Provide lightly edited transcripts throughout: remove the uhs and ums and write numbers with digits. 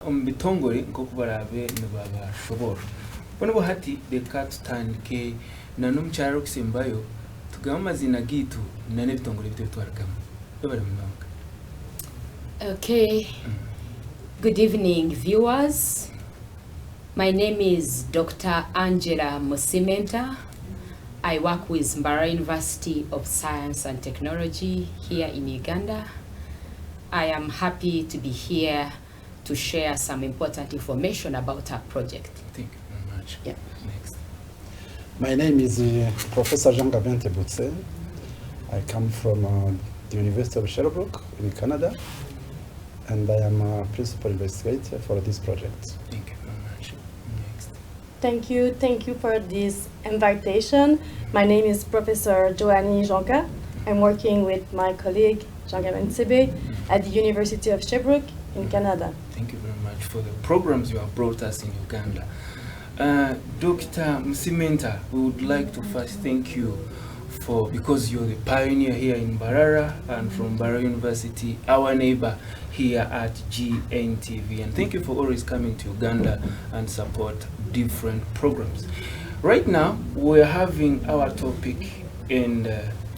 Bitongore nk'uko barabe ntibabashobora bano bahati reka tutandike na n'umucyaro kisimbayo tugama amazina gitu nane bitongore bite twaragama babare mu mwaka. Okay. Good evening, viewers. My name is Dr. Angella Musiimenta. I work with Mbarara University of Science and Technology here in Uganda. I am happy to be here to share some important information about our project. Thank you very much. Yeah. Next. My name is Professor Jean Butse. I come from the University of Sherbrooke in Canada, and I am a principal investigator for this project. Thank you very much. Next. Thank you for this invitation. My name is Professor Joanny Jonka. I'm working with my colleague Jean Butse at the University of Sherbrooke in Canada. Thank you very much for the programs you have brought us in Uganda. Dr. Musiimenta, we would like to first thank you because you're the pioneer here in Mbarara and from Mbarara University, our neighbor here at GNTV. And thank you for always coming to Uganda and support different programs. Right now, we're having our topic in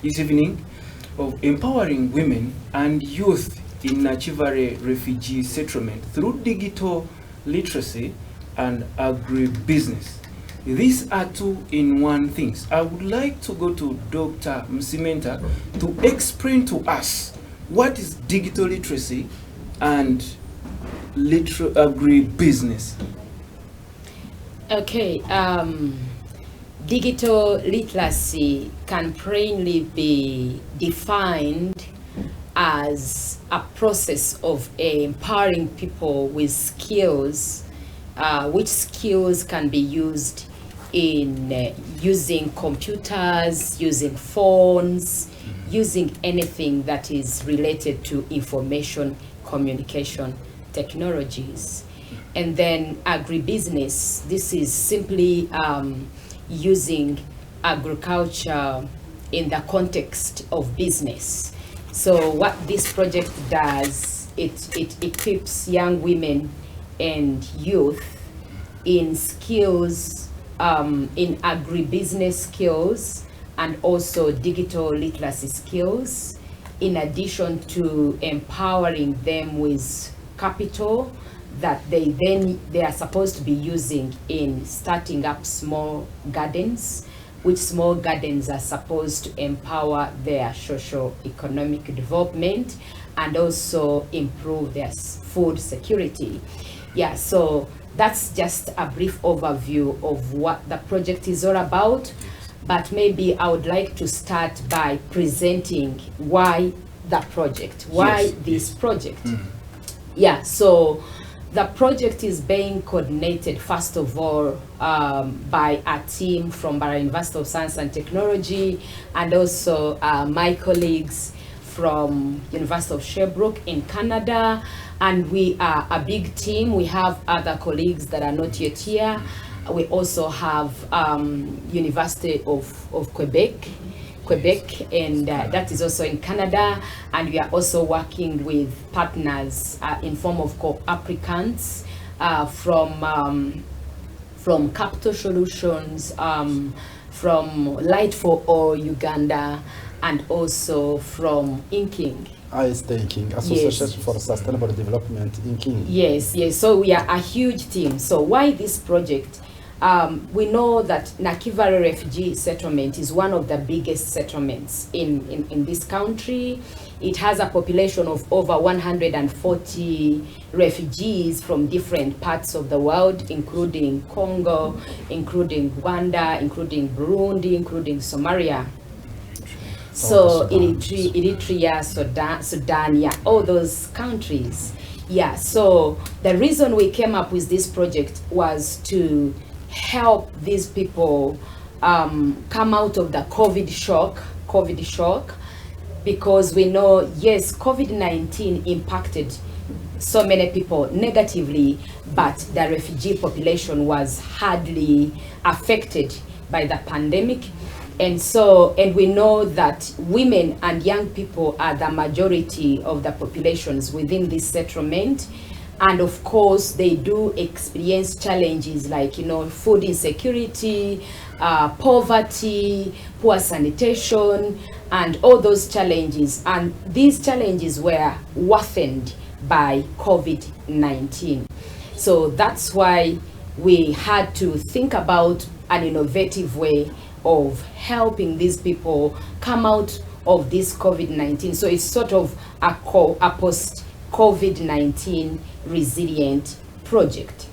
this evening of empowering women and youth in Nakivale refugee settlement through digital literacy and agribusiness. These are two-in-one things. I would like to go to Dr. Musiimenta to explain to us what is digital literacy and agribusiness. Okay. Digital literacy can plainly be defined as a process of empowering people with skills, which skills can be used in using computers, using phones, using anything that is related to information communication technologies. And then agribusiness, this is simply using agriculture in the context of business. So what this project does, it equips young women and youth in skills, in agribusiness skills and also digital literacy skills, in addition to empowering them with capital that they are supposed to be using in starting up small gardens, which small gardens are supposed to empower their socio-economic development and also improve their food security. Yeah, so that's just a brief overview of what the project is all about. But maybe I would like to start by presenting why the project, this project. Yeah, so the project is being coordinated, first of all, by a team from Mbarara University of Science and Technology, and also my colleagues from University of Sherbrooke in Canada. And we are a big team. We have other colleagues that are not yet here. We also have University of Quebec, and that is also in Canada. And we are also working with partners in form of co-applicants from Capital Solutions, from Light for All Uganda, and also from Inking. Inking, Association for Sustainable Development, Inking. Yes. So we are a huge team. So why this project? We know that Nakivale refugee settlement is one of the biggest settlements in this country. It has a population of over 140 refugees from different parts of the world, including Congo, including Rwanda, including Burundi, including Somalia. So Eritrea, Sudan, yeah, all those countries. Yeah, so the reason we came up with this project was to help these people come out of the COVID shock, because we know, yes, COVID-19 impacted so many people negatively, but the refugee population was hardly affected by the pandemic. And we know that women and young people are the majority of the populations within this settlement. And of course, they do experience challenges like, food insecurity, poverty, poor sanitation, and all those challenges. And these challenges were worsened by COVID-19. So that's why we had to think about an innovative way of helping these people come out of this COVID-19. So it's sort of a post-COVID-19 resilient project.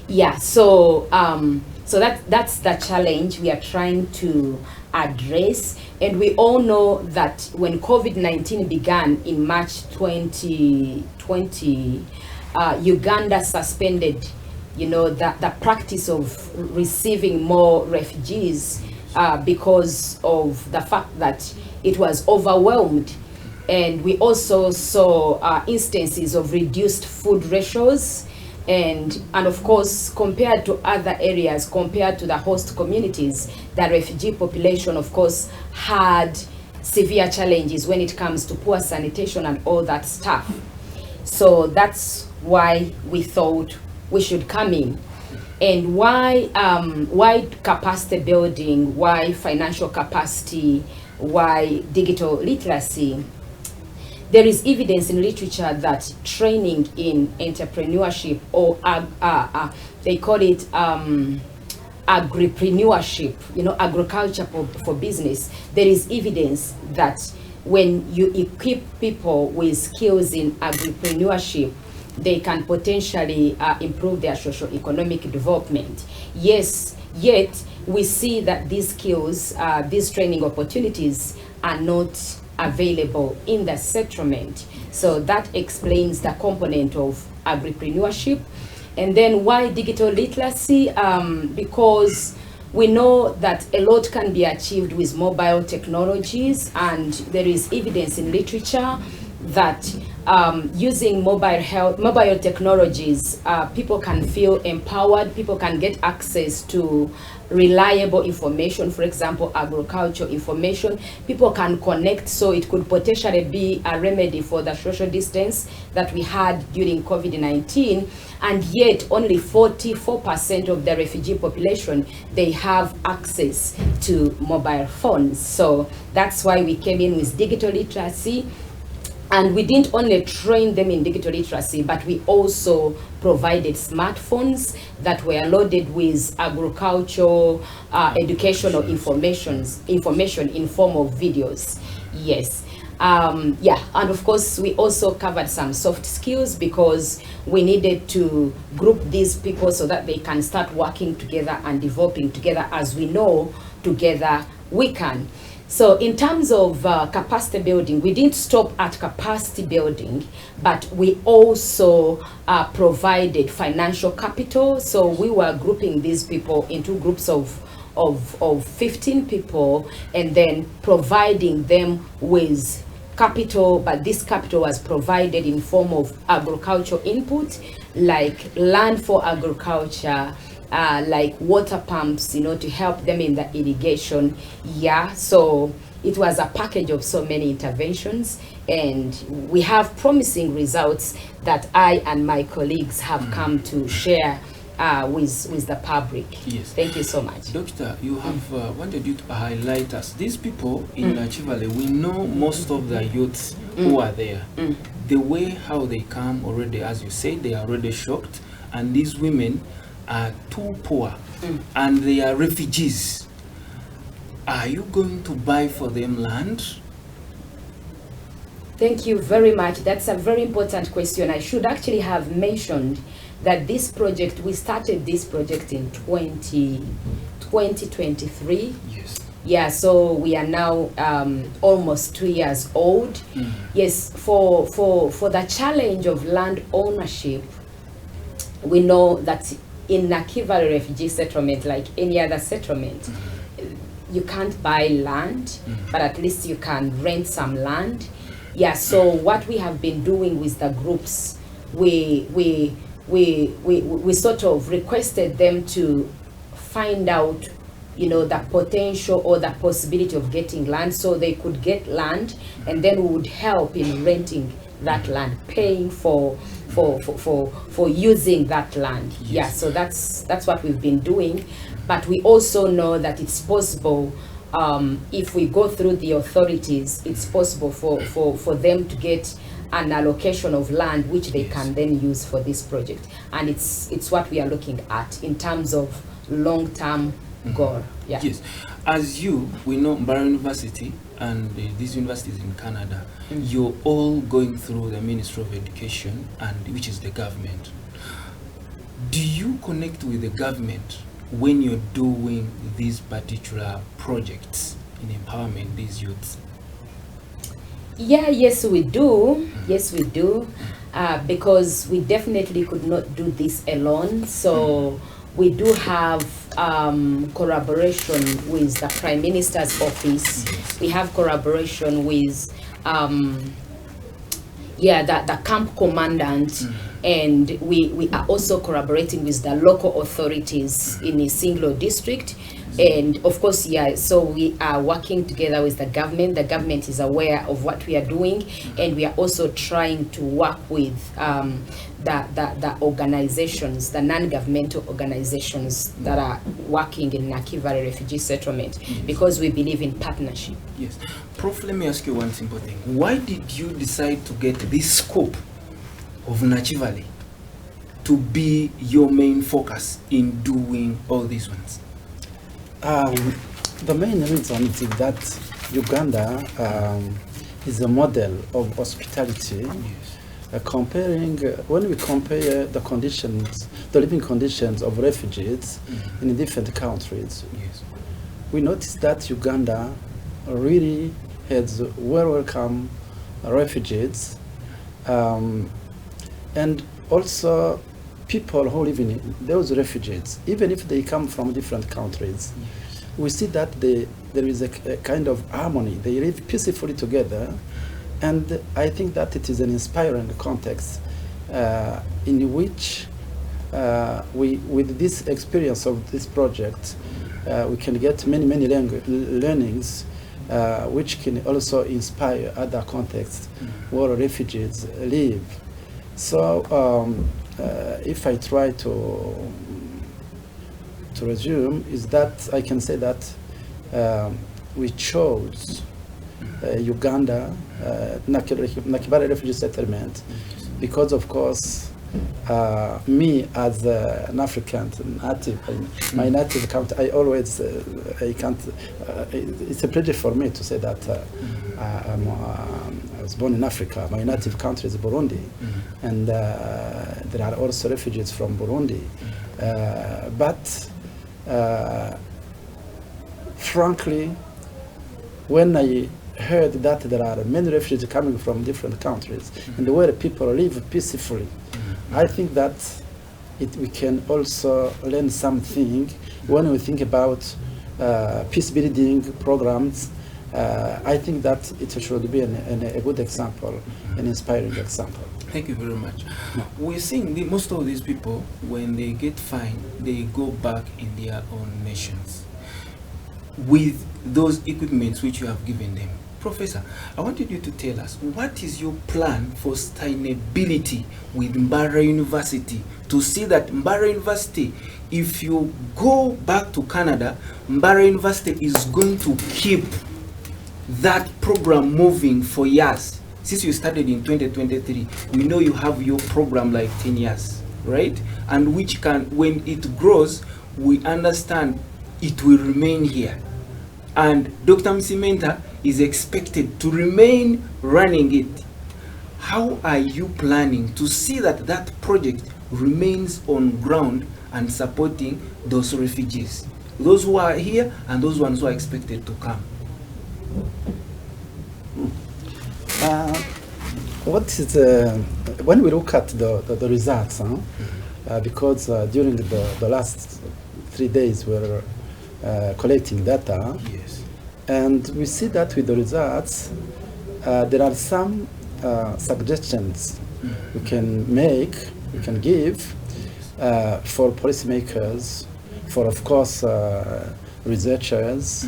Yeah, so that's the challenge we are trying to address. And we all know that when COVID-19 began in March 2020, Uganda suspended, the practice of receiving more refugees because of the fact that it was overwhelmed. And we also saw instances of reduced food ratios. And of course, compared to other areas, compared to the host communities, the refugee population, of course, had severe challenges when it comes to poor sanitation and all that stuff. So that's why we thought we should come in. And why capacity building, why financial capacity, why digital literacy? There is evidence in literature that training in entrepreneurship, or they call it agripreneurship, agriculture for business. There is evidence that when you equip people with skills in agripreneurship, they can potentially improve their socio-economic development. Yes, yet we see that these skills, these training opportunities are not available in the settlement. So that explains the component of agripreneurship. And then why digital literacy? Because we know that a lot can be achieved with mobile technologies, and there is evidence in literature that using mobile technologies, people can feel empowered, people can get access to reliable information, for example, agricultural information. People can connect, so it could potentially be a remedy for the social distance that we had during COVID-19. And yet only 44% of the refugee population, they have access to mobile phones. So that's why we came in with digital literacy. And we didn't only train them in digital literacy, but we also provided smartphones that were loaded with agricultural, educational information in form of videos. Yes. Yeah, and of course, we also covered some soft skills because we needed to group these people so that they can start working together and developing together. As we know, together we can. So in terms of capacity building, we didn't stop at capacity building, but we also provided financial capital. So we were grouping these people into groups of 15 people and then providing them with capital, but this capital was provided in form of agricultural input, like land for agriculture, like water pumps, to help them in the irrigation. Yeah, so it was a package of so many interventions, and we have promising results that I and my colleagues have come to share with the public. Yes. Thank you so much. Doctor, you have wanted you to highlight us. These people in Nakivale, we know most of the youths who are there. The way how they come already, as you said, they are already shocked, and these women are too poor and they are refugees. Are you going to buy for them land? Thank you very much. That's a very important question. I should actually have mentioned that this project, we started this project in 2023. Yes. Yeah, so we are now almost 2 years old. Yes, for the challenge of land ownership, we know that in Nakivale refugee settlement, like any other settlement, you can't buy land, but at least you can rent some land. Yeah, so what we have been doing with the groups, we sort of requested them to find out, the potential or the possibility of getting land, so they could get land, and then we would help in renting that land, paying for using that land. Yes. Yeah, so that's what we've been doing. But we also know that it's possible, if we go through the authorities, it's possible for them to get an allocation of land which they can then use for this project. And it's what we are looking at in terms of long-term goal. Yeah. Yes. As we know Mbarara University and these universities in Canada, you're all going through the Ministry of Education, and which is the government. Do you connect with the government when you're doing these particular projects in empowering these youths? Yeah, yes we do. Yes we do. Because we definitely could not do this alone. So we do have collaboration with the Prime Minister's office. We have collaboration with the camp commandant, and we are also collaborating with the local authorities in a single district. And of course, so we are working together with the government. The government is aware of what we are doing, and we are also trying to work with the organizations, the non-governmental organizations that are working in Nakivale refugee settlement, because we believe in partnership. Yes. Prof, let me ask you one simple thing. Why did you decide to get this scope of Nakivale to be your main focus in doing all these ones? The main reason is that Uganda is a model of hospitality. When we compare the conditions, the living conditions of refugees in different countries, we notice that Uganda really has welcome refugees, and also people who live in those refugees, even if they come from different countries, we see that there is a kind of harmony. They live peacefully together, and I think that it is an inspiring context in which with this experience of this project, we can get many learnings which can also inspire other contexts where refugees live. So if I try to resume, is that I can say that we chose Uganda, Nakivale refugee settlement, because of course me as an African native, my native country, I always, I can't, it's a pleasure for me to say that I was born in Africa. My native country is Burundi, and there are also refugees from Burundi. But frankly, when I heard that there are many refugees coming from different countries and where people live peacefully, I think that we can also learn something when we think about peace building programs. I think that it should be a good example, an inspiring example. Thank you very much. We're seeing most of these people, when they get fined, they go back in their own nations with those equipments which you have given them. Professor, I wanted you to tell us, what is your plan for sustainability with Mbarara University, to see that Mbarara University, if you go back to Canada, Mbarara University is going to keep that program moving for years? Since you started in 2023, we know you have your program like 10 years, right? And which can, when it grows, we understand it will remain here. And Dr. Musiimenta is expected to remain running it. How are you planning to see that that project remains on ground and supporting those refugees, those who are here and those ones who are expected to come? What is when we look at the results, because during the last 3 days we're collecting data, and we see that with the results there are some suggestions we can make, we can give for policymakers, for of course researchers.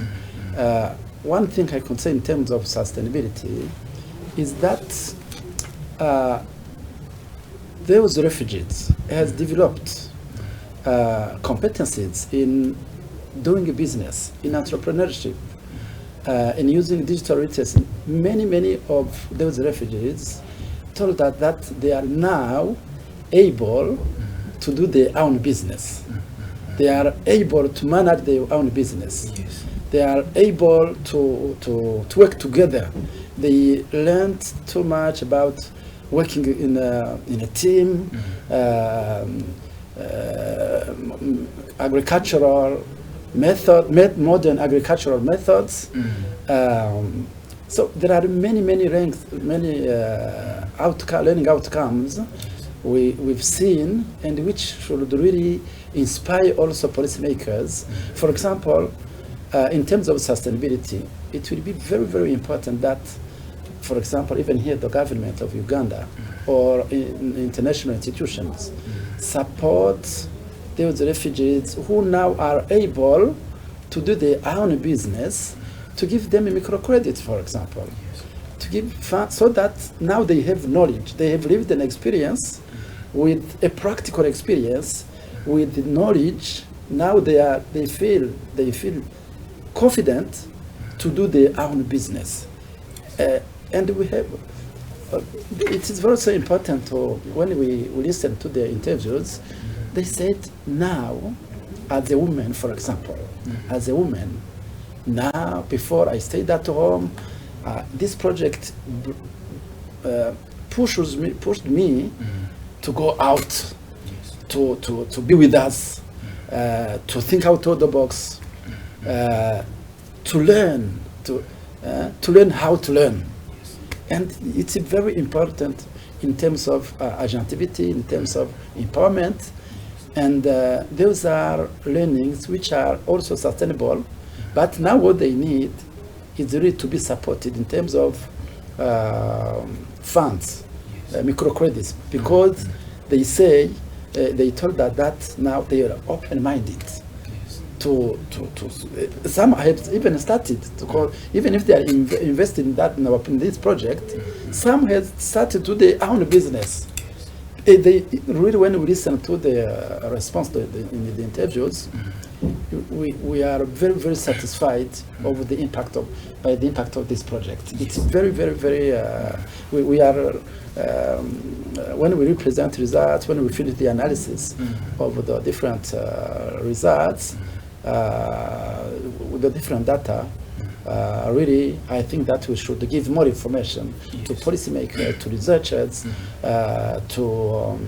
One thing I could say in terms of sustainability is that those refugees has developed competencies in doing a business, in entrepreneurship, in using digital literacy. Many of those refugees told us that they are now able to do their own business. They are able to manage their own business. Yes. They are able to work together. They learned too much about working in a team, agricultural modern agricultural methods. So there are many learning outcomes we've seen, and which should really inspire also policymakers. For example, in terms of sustainability, it will be very important that, for example, even here the government of Uganda or in international institutions support those refugees who now are able to do their own business, to give them a microcredit, for example, to give so that now they have knowledge, they have lived an experience with a practical experience, with the knowledge. Now they feel confident to do their own business, and we have. It is very so important when we listen to the interviews. They said now, as a woman, for example, as a woman, now before I stayed at home, this project pushed me to go out, to be with us, to think out of the box, to learn how to learn. And it's very important in terms of agentivity, in terms of empowerment. And those are learnings which are also sustainable. But now what they need is really to be supported in terms of funds, microcredits, because they say, they told us that now they are open-minded. Some have even started to call, even if they are investing in this project, some have started to do their own business. They really, when we listen to the response in the interviews, we are very satisfied over the impact of this project. It's very. We are when we represent results, when we finish the analysis of the different results. With the different data, really, I think that we should give more information to policymakers, to researchers, to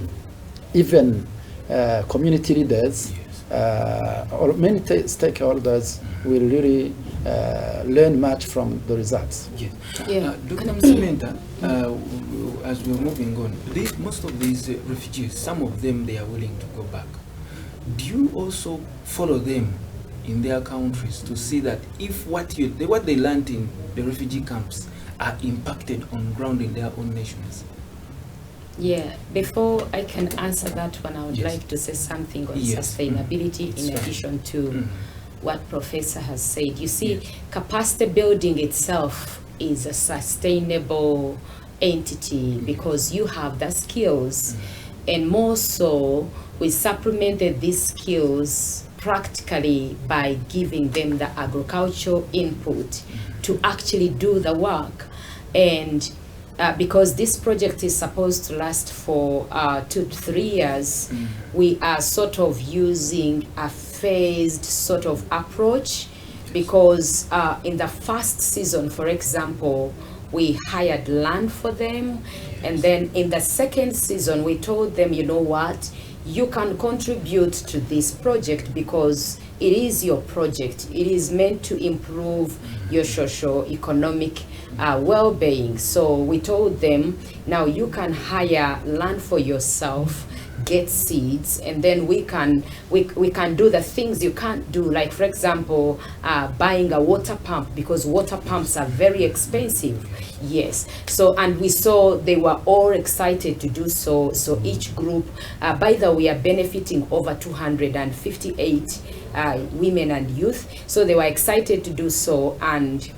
even community leaders, or many stakeholders will really learn much from the results. Yes. Dr. Musiimenta, as we're moving on, most of these refugees, some of them, they are willing to go back. Do you also follow them in their countries to see that if what they learned in the refugee camps are impacted on ground in their own nations? Yeah, before I can answer that one, I would like to say something on sustainability in addition to what Professor has said. You see, capacity building itself is a sustainable entity because you have the skills, and more so, we supplemented these skills practically by giving them the agricultural input to actually do the work. And because this project is supposed to last for 2 to 3 years, we are sort of using a phased sort of approach, because in the first season, for example, we hired land for them, and then in the second season we told them, you know what, you can contribute to this project because it is your project. It is meant to improve your socio-economic well-being. So we told them, now you can hire land for yourself, get seeds, and then we can do the things you can't do, like for example buying a water pump, because water pumps are very expensive. Yes, so, and we saw they were all excited to do so. So each group, by the way, we are benefiting over 258 women and youth, so they were excited to do so. And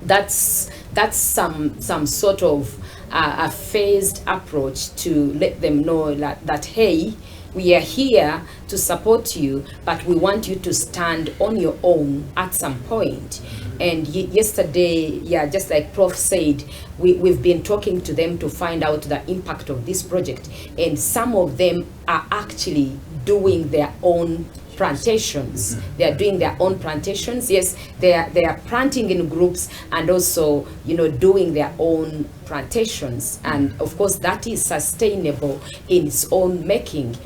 that's some sort of a phased approach to let them know that hey, we are here to support you, but we want you to stand on your own at some point. And yesterday, just like Prof said, we've been talking to them to find out the impact of this project. And some of them are actually doing their own plantations. They are doing their own plantations. Yes, they are planting in groups and also, doing their own plantations. And of course, that is sustainable in its own making.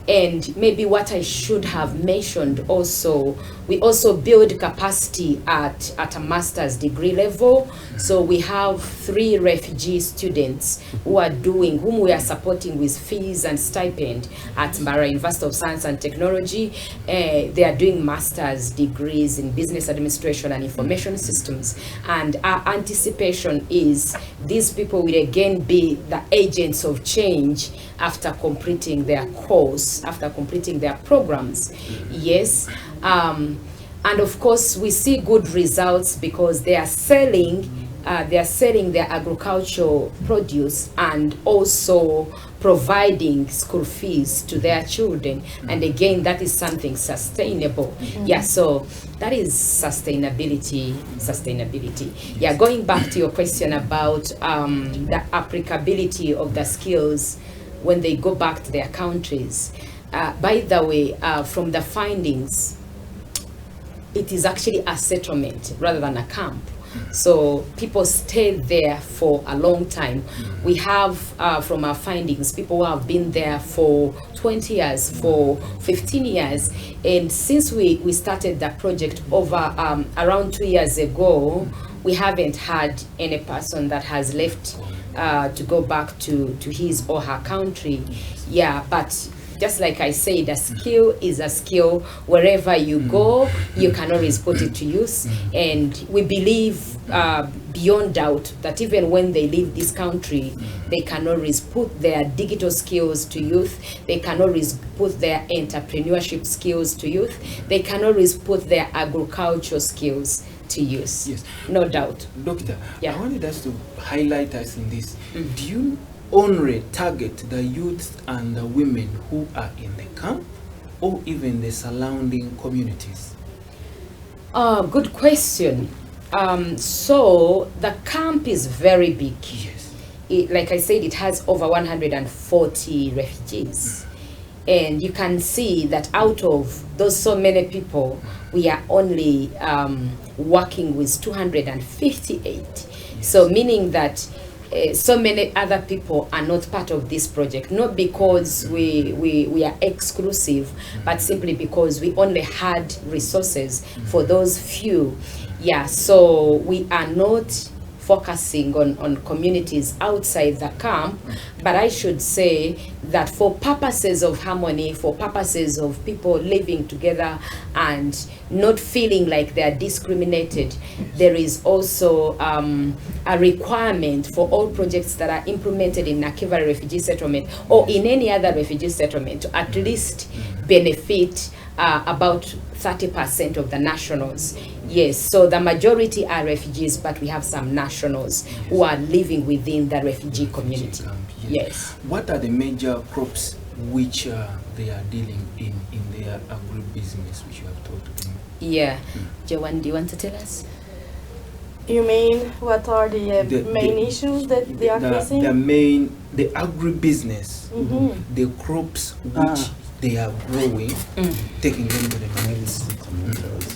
And maybe what I should have mentioned also, we also build capacity at a master's degree level. So we have 3 refugee students whom we are supporting with fees and stipend at Mbarara University of Science and Technology. They are doing master's degrees in business administration and information systems. And our anticipation is these people will again be the agents of change after completing their course, after completing their programs. Yes. And of course, we see good results because they are selling their agricultural produce and also providing school fees to their children. And again, that is something sustainable. Yeah, so that is sustainability. Yeah, going back to your question about the applicability of the skills when they go back to their countries. By the way, from the findings, it is actually a settlement rather than a camp. So people stay there for a long time. We have, from our findings, people who have been there for 20 years, for 15 years. And since we started that project over around 2 years ago, we haven't had any person that has left to go back to his or her country. Yeah, but just like I said, a skill is a skill. Wherever you go, you can always put it to use. And we believe beyond doubt that even when they leave this country, they can always put their digital skills to use. They can always put their entrepreneurship skills to use. They can always put their agricultural skills to use. Yes. No doubt. Doctor, Yeah. I wanted us to highlight us in this. Do you only target the youth and the women who are in the camp or even the surrounding communities? Good question. So the camp is very big. Yes. Like I said, it has over 140 refugees. And you can see that out of those so many people, we are only working with 258. So meaning that so many other people are not part of this project, not because we are exclusive, but simply because we only had resources for those few. Yeah, so we are not focusing on communities outside the camp, but I should say that for purposes of harmony, for purposes of people living together and not feeling like they are discriminated, there is also a requirement for all projects that are implemented in Nakivale refugee settlement or in any other refugee settlement to at least benefit about 30% of the nationals. Yes, so the majority are refugees, but we have some nationals who are living within the refugee community. Yes. What are the major crops which they are dealing in their agribusiness, which you have told them? Yeah. Joanne, do you want to tell us? You mean what are the main issues that they are facing? The agribusiness, the crops which they are growing, taking them to the markets.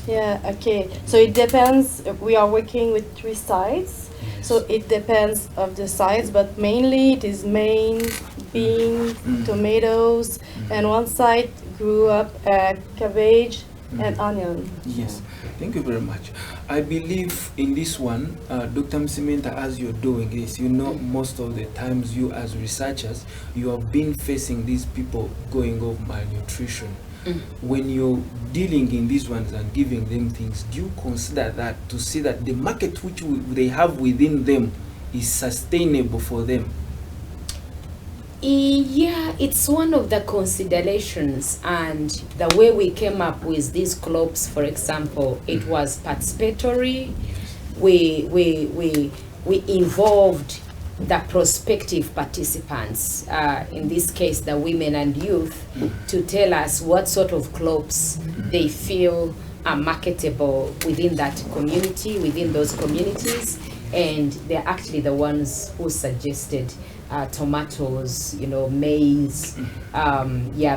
Yeah, okay. So it depends. We are working with 3 sites. So it depends of the sites, but mainly it is beans, tomatoes, and one site grew up cabbage and onion. Yes, thank you very much. I believe in this one, Dr. Musiimenta, as you're doing this, you know, most of the times you as researchers, you have been facing these people going off malnutrition. When you're dealing in these ones and giving them things, do you consider that to see that the market which they have within them is sustainable for them? Yeah, it's one of the considerations, and the way we came up with these clubs, for example, it was participatory. We involved the prospective participants, in this case the women and youth, to tell us what sort of crops they feel are marketable within that community, within those communities, and they're actually the ones who suggested tomatoes, maize,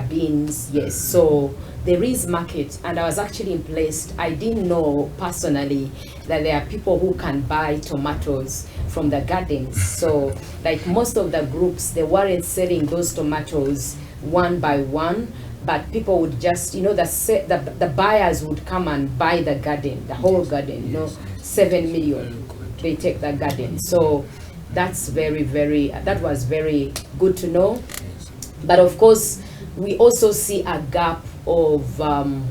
beans, yes. So there is market, and I was actually impressed. I didn't know personally that there are people who can buy tomatoes from the gardens. So like most of the groups, they weren't selling those tomatoes one by one, but people would just, the buyers would come and buy the garden, the whole garden, 7 million, they take the garden. So that's that was very good to know. But of course, we also see a gap of the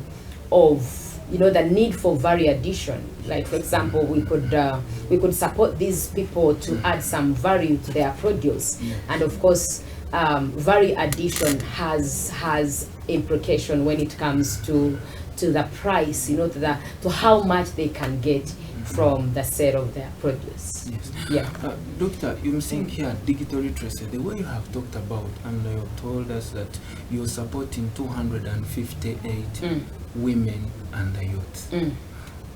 need for value addition. Like for example, we could support these people to add some value to their produce, and of course, value addition has implication when it comes to the price, to how much they can get from the sale of their produce. Yes. Yeah. Doctor, you're saying here digital literacy, the way you have talked about, and you have told us that you're supporting 258 women and the youth.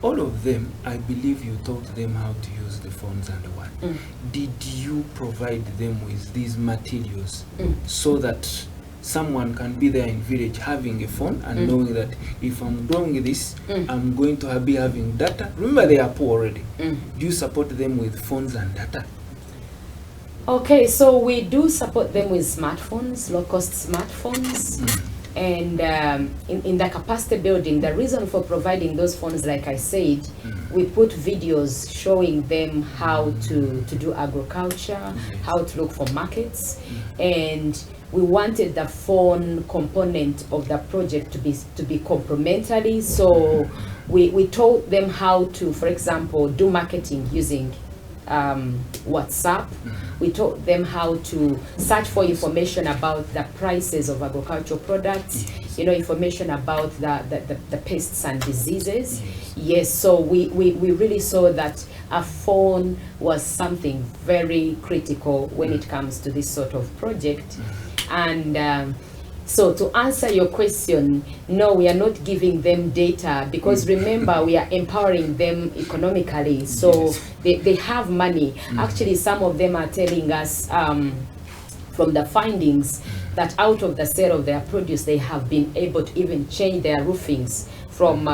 All of them, I believe you taught them how to use the phones and what. Did you provide them with these materials so that someone can be there in village having a phone and knowing that if I'm doing this, I'm going to be having data? Remember, they are poor already. Do you support them with phones and data? Okay, so we do support them with smartphones, low-cost smartphones. And in the capacity building, the reason for providing those phones, like I said, we put videos showing them how to do agriculture, how to look for markets, and we wanted the phone component of the project to be complementary. So we taught them how to, for example, do marketing using WhatsApp. We taught them how to search for information about the prices of agricultural products, information about the pests and diseases. Yes, so we really saw that a phone was something very critical when it comes to this sort of project. And so to answer your question, no, we are not giving them data, because remember, we are empowering them economically. So they have money. Actually, some of them are telling us from the findings that out of the sale of their produce, they have been able to even change their roofings from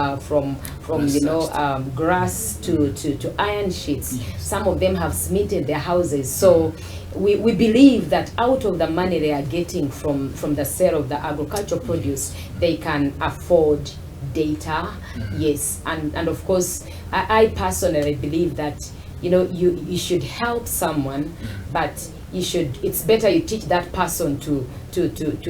grass to iron sheets. Some of them have cemented their houses. So we believe that out of the money they are getting from the sale of the agricultural produce, they can afford data. Yes, and of course, I personally believe that you should help someone, but it's better you teach that person to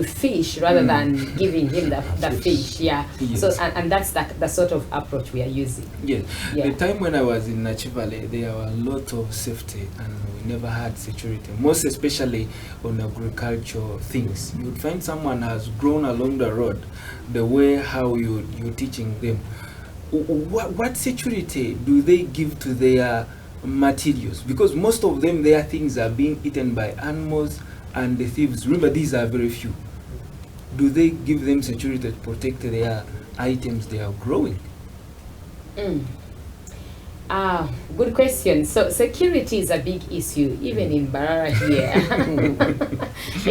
fish rather than giving him the fish. Yes. So and that's the sort of approach we are using. Yes. The time when I was in Nakivale, there were a lot of safety and we never had security, most especially on agricultural things. You'd find someone has grown along the road, the way how you're teaching them. What security do they give to their materials? Because most of them, their things are being eaten by animals and the thieves. Remember, these are very few. Do they give them security to protect their items they are growing? Good question. So security is a big issue, even in Mbarara here.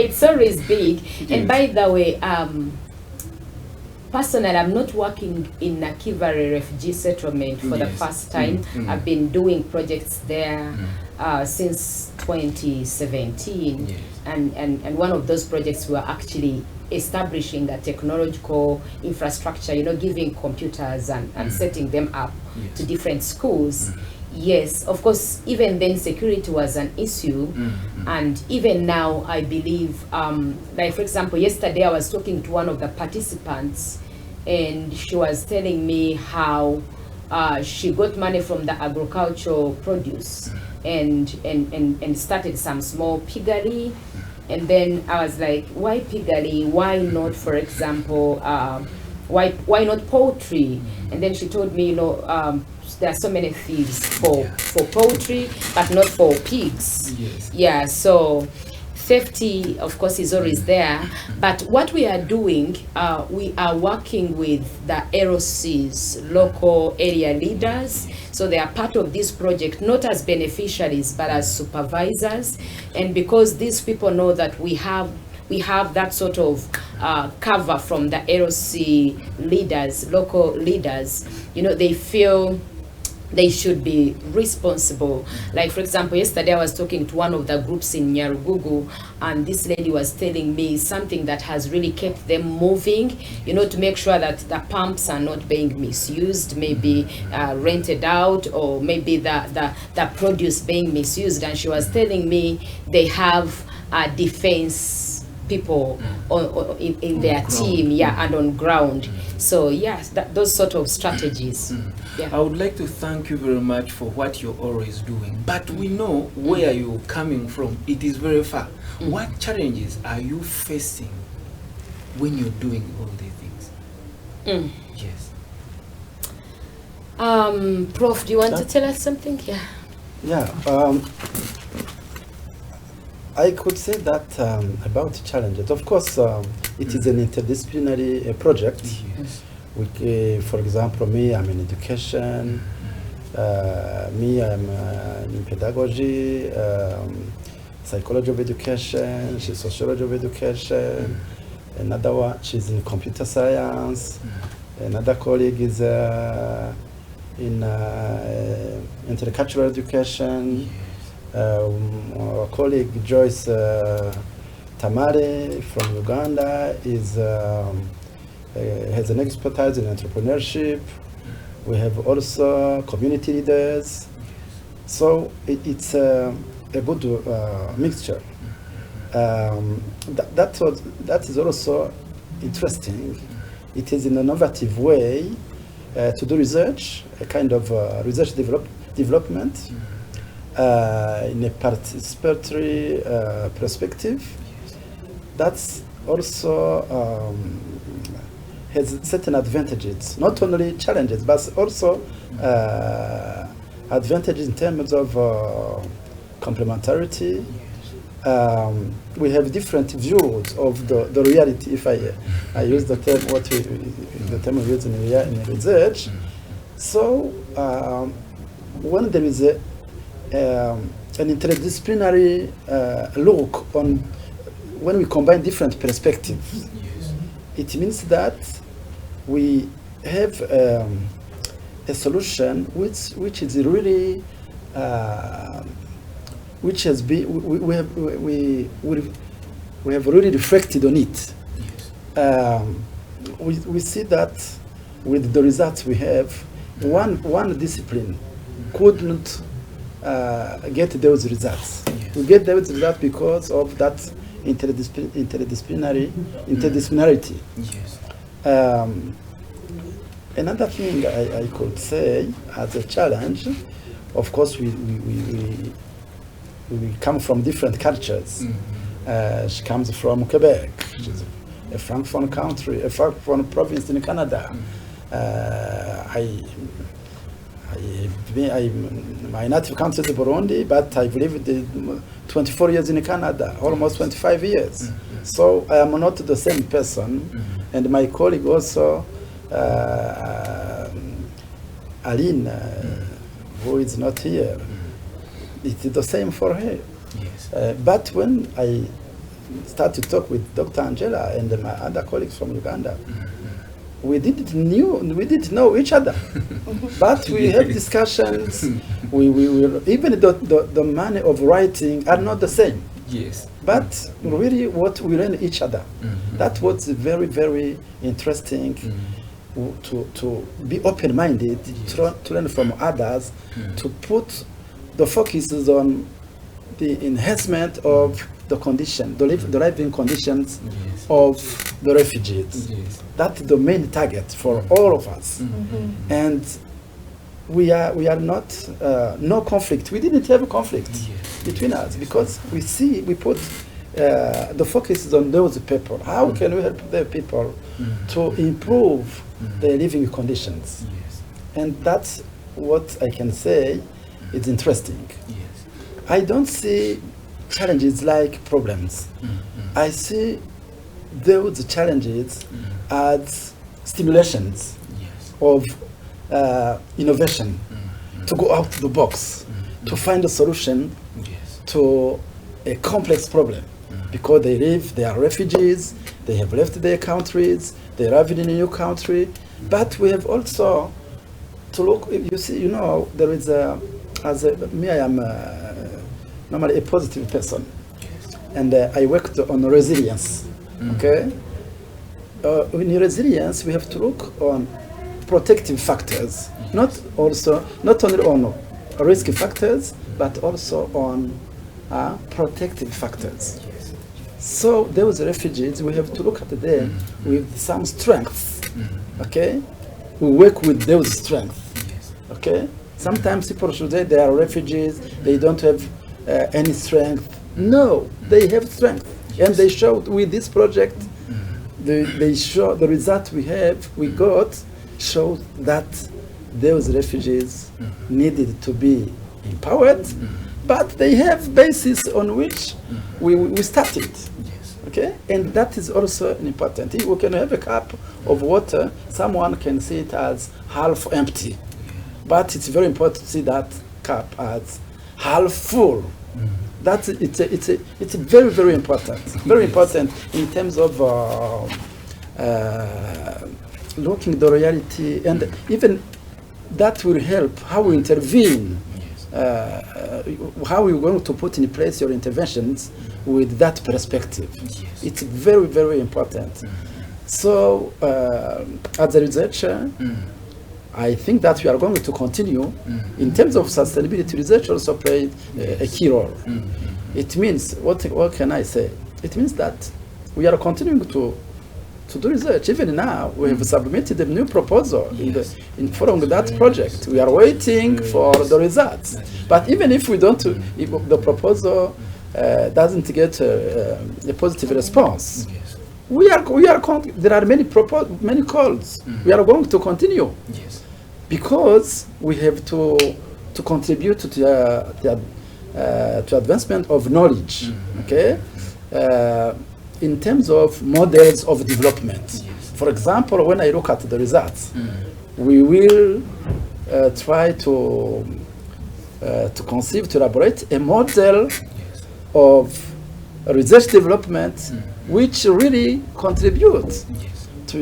It's always big. Yes. And by the way, personally, I'm not working in Nakivale refugee settlement for the first time. I've been doing projects there since 2017. Yes. And one of those projects were actually establishing a technological infrastructure, giving computers and setting them up to different schools. Yes, of course, even then security was an issue. And even now, I believe, like for example, yesterday I was talking to one of the participants, and she was telling me how she got money from the agricultural produce and started some small piggery. And then I was like, why piggery? Why not, for example, why not poultry? And then she told me, there are so many thieves for poultry, but not for pigs. Yes. Yeah, so safety, of course, is always there. But what we are doing, we are working with the LOCs, local area leaders. So they are part of this project, not as beneficiaries, but as supervisors. And because these people know that we have that sort of cover from the LOC leaders, local leaders, they feel they should be responsible. Like, for example, yesterday I was talking to one of the groups in Nyarugugu, and this lady was telling me something that has really kept them moving, to make sure that the pumps are not being misused, maybe rented out, or maybe the produce being misused. And she was telling me they have defense people in their team, and on ground. So yes, those sort of strategies. I would like to thank you very much for what you're always doing, but we know where you're coming from. It is very far. What challenges are you facing when you're doing all these things? Yes. Prof, do you want to tell us something? I could say that about challenges. Of course, it is an interdisciplinary project. Yes. For example, me, I'm in education. Me, I'm in pedagogy, psychology of education. She's sociology of education. Another one, she's in computer science. Another colleague is in intercultural education. Our colleague Joyce Tamare from Uganda has an expertise in entrepreneurship. We have also community leaders. So it's a good mixture. That is also interesting. It is an innovative way to do research, a kind of research development. In a participatory perspective. That's also has certain advantages, not only challenges, but also advantages in terms of complementarity. We have different views of the reality. If I use the term, the term we use in research. So when there is an interdisciplinary look on when we combine different perspectives, it means that we have a solution which is really which has been we have really reflected on it. We see that with the results we have, one discipline couldn't get those results. We get those results because of that interdisciplinarity. Yes. Another thing I could say as a challenge, of course, we come from different cultures. She comes from Quebec. She's a francophone country, a francophone province in Canada. My native country is Burundi, but I've lived 24 years in Canada, almost 25 years. So I am not the same person. And my colleague also, Aline, who is not here, it's the same for her. Yes. But when I started to talk with Dr. Angella and my other colleagues from Uganda, we didn't know each other, but we have discussions. We even the manner of writing are not the same. Yes. But really, what we learn each other. That was very, very interesting. To be open-minded, to learn from others, to put the focus on the enhancement of the condition, the living conditions of the refugees. That's the main target for all of us. And we are not, no conflict. We didn't have a conflict between us because we put the focus is on those people. How can we help the people to improve their living conditions? And that's what I can say is interesting. Yes. I don't see challenges like problems. I see those challenges as stimulations Yes. of innovation, to go out of the box, to find a solution Yes. to a complex problem. Because they are refugees, they have left their countries, they arrived in a new country. But we have also to look, you see, you know, there is me, I am normally a positive person. Yes. And I worked on resilience, okay? In resilience, we have to look on protective factors, not only on risk factors, but also on protective factors. Yes. So those refugees, we have to look at them with some strengths, okay? We work with those strengths, Yes. okay? Sometimes people should say they are refugees, they don't have any strength. No, they have strength. And they showed with this project, they show the result we got showed that those refugees needed to be empowered, but they have basis on which we started. Yes. Okay, and that is also important. If we can have a cup of water, someone can see it as half empty, but it's very important to see that cup as half full. That's it's very, very important. Very important in terms of looking the reality, and even that will help how we intervene. How we're going to put in place your interventions with that perspective. Yes. It's very, very important. So, as a researcher, I think that we are going to continue. In terms of sustainability, research also played a key role. It means, what can I say? It means that we are continuing to do research. Even now, we have submitted a new proposal in following that project. We are waiting for the results. But even if we don't, if the proposal doesn't get a positive response, there are many calls. We are going to continue. Yes. Because we have to contribute to the advancement of knowledge, okay? In terms of models of development. Yes. For example, when I look at the results, we will try to conceive, to elaborate a model of research development which really contributes to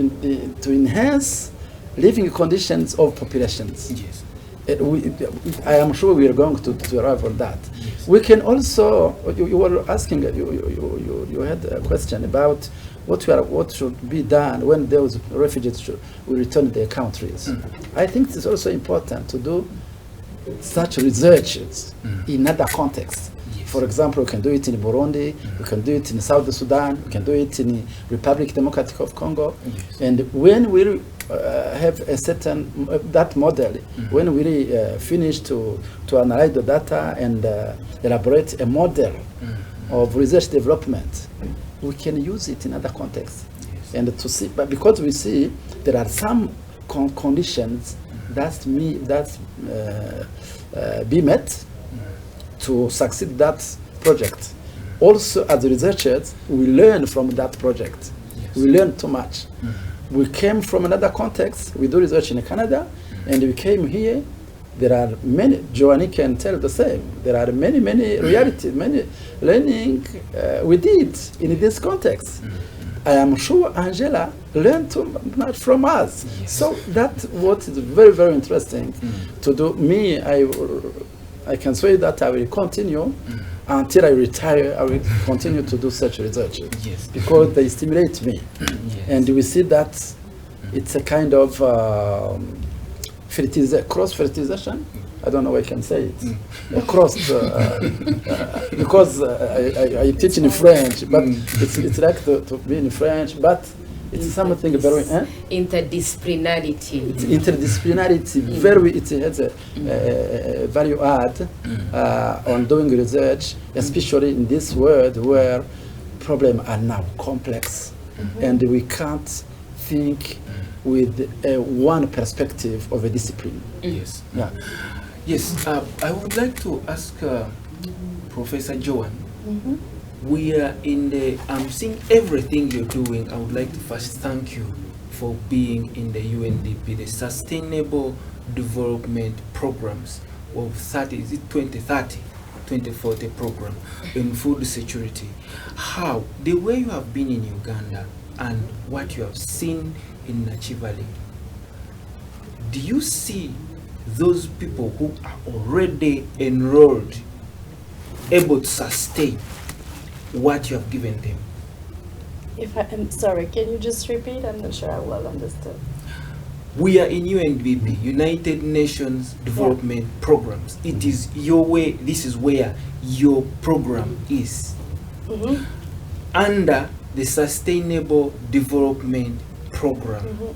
enhance living conditions of populations. Yes. I am sure we are going to arrive on that. Yes. We can also, you were asking, you had a question about what should be done when those refugees will return to their countries. I think it is also important to do such researches in other contexts. Yes. For example, we can do it in Burundi, we can do it in South Sudan, we can do it in Republic Democratic of Congo. Yes. And when we have a certain that model, when we finish to analyze the data and elaborate a model of research development, we can use it in other contexts. Yes. And to see, but because we see there are some conditions that be met to succeed that project. Also, as researchers, we learn from that project. Yes. We learn too much. We came from another context. We do research in Canada, and we came here. There are many, Joanny can tell the same. There are many realities, many learning we did in this context. I am sure Angella learned too much from us. Yes. So that's what is very, very interesting to do. Me, I can say that I will continue until I retire. I will continue to do such research because they stimulate me. And we see that it's a kind of cross-fertilization. I don't know how I can say it. Cross, because I teach in French, but it's like to be in French, but it's something very interdisciplinarity. It's interdisciplinarity. It has a value add on doing research, especially in this world where problems are now complex, and we can't think with one perspective of a discipline. Yes. Yeah. Yes. I would like to ask Professor Joan. Mhm. We are in the. I'm seeing everything you're doing. I would like to first thank you for being in the UNDP, the Sustainable Development Programs of 2030, 2040 program in food security. How the way you have been in Uganda and what you have seen in Nakivale, do you see those people who are already enrolled able to sustain what you have given them? If I'm sorry, can you just repeat? I'm not sure I well understood. We are in UNDP, United Nations Development Programs. It is your way, this is where your program is. Mhm. Under the Sustainable Development Program, Mhm.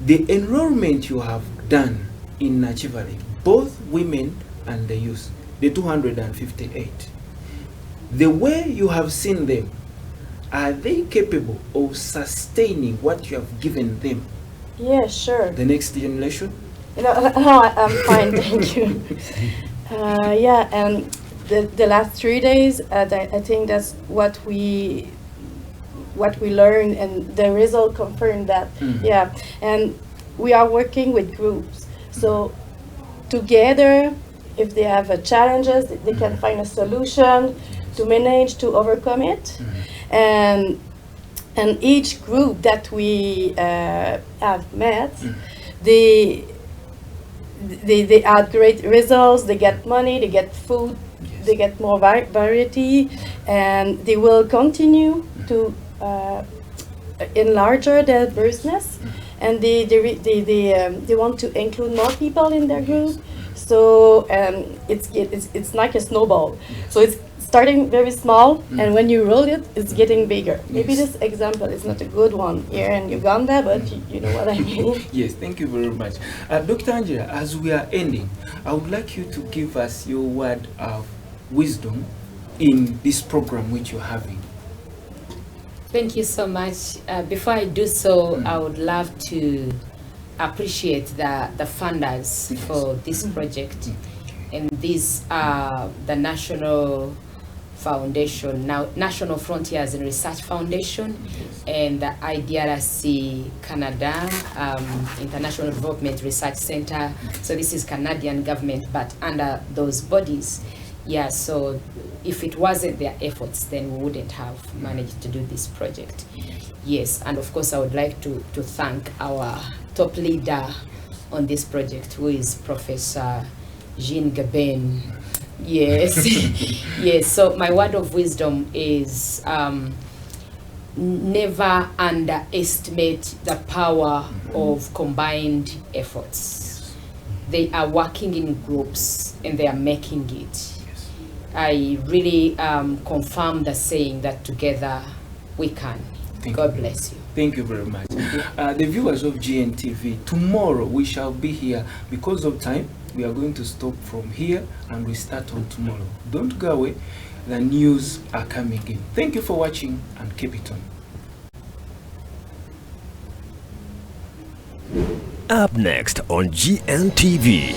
the enrollment you have done in Nakivale, both women and the youth, the 258, the way you have seen them, are they capable of sustaining what you have given them, Yeah, sure. the next generation? No, I'm fine, thank you. Yeah, and the last 3 days, I think that's what we learned, and the result confirmed that. Mhm. Yeah, and we are working with groups, so together, if they have challenges, they can find a solution to manage to overcome it, and each group that we have met, they had great results. They get money, they get food, they get more variety, and they will continue to enlarge their business, and they want to include more people in their group. So it's like a snowball. So it's starting very small, and when you roll it, it's getting bigger. Maybe this example is not a good one here in Uganda, but you know what I mean. Yes, thank you very much. Dr. Angella, as we are ending, I would like you to give us your word of wisdom in this program which you're having. Thank you so much. Before I do so, I would love to appreciate the funders for this project. And these are the National Foundation, now National Frontiers in Research Foundation, and the IDRC Canada International Development Research Center. So this is Canadian government, but under those bodies. Yeah, so if it wasn't their efforts, then we wouldn't have managed to do this project. Yes, and of course I would like to thank our top leader on this project, who is Professor Jean Gaben. Yes. Yes, so my word of wisdom is never underestimate the power of combined efforts. They are working in groups and they are making it. I really confirm the saying that together we can. God bless you. Thank you very much. The viewers of GNTV, tomorrow we shall be here. Because of time, we are going to stop from here and we start on tomorrow. Don't go away. The news are coming in. Thank you for watching and keep it on. Up next on GNTV.